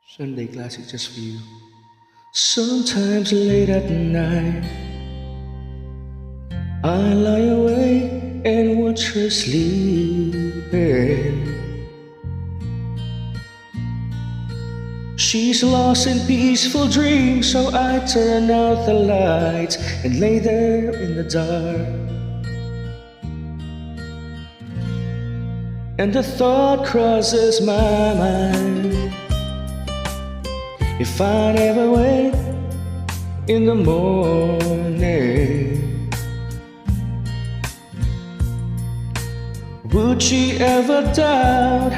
Sunday classic just for you. Sometimes late at night, I lie awake and watch her sleeping. She's lost in peaceful dreams, so I turn out the lights and lay there in the dark. And the thought crosses my mind, if I never wake in the morning, would she ever doubt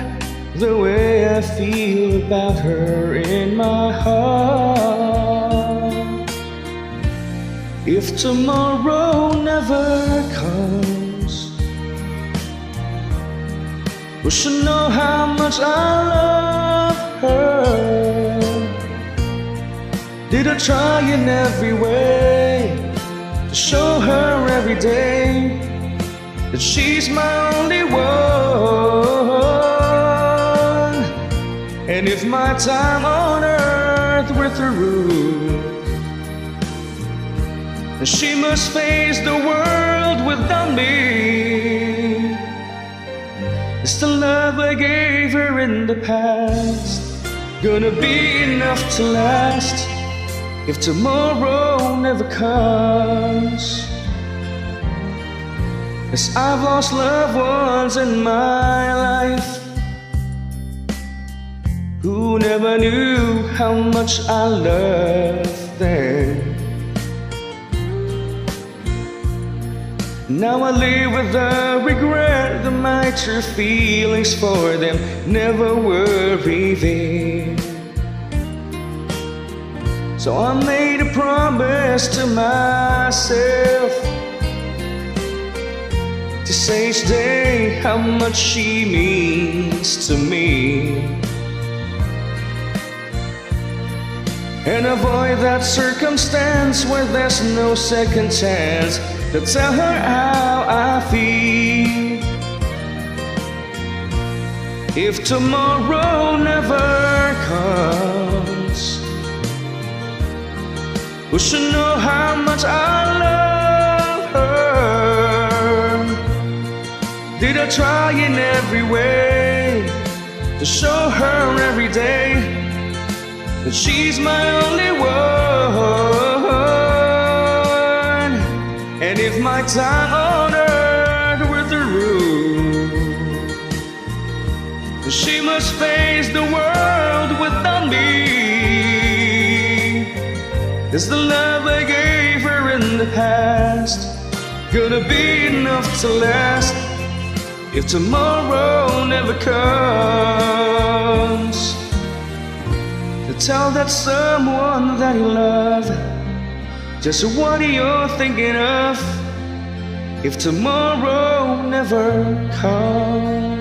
the way I feel about her in my heart? If tomorrow never comes, will she know how much I love her? Did I try in every way to show her every day that she's my only one? And if my time on earth were through, then she must face the world without me. Is the love I gave her in the past gonna be enough to last if tomorrow never comes? 'Cause I've lost loved ones in my life who never knew how much I loved them. Now I live with the regret that my true feelings for them never were revealed. So I made a promise to myself to say each day how much she means to me, and avoid that circumstance where there's no second chance to tell her how I feel. If tomorrow never comes, will she know how much I love her? Did I try in every way to show her every day that she's my only one? And if my time on earth were through, she must face the world without me. Is the love I gave her in the past gonna be enough to last if tomorrow never comes? To tell that someone that you love just what you're thinking of if tomorrow never comes.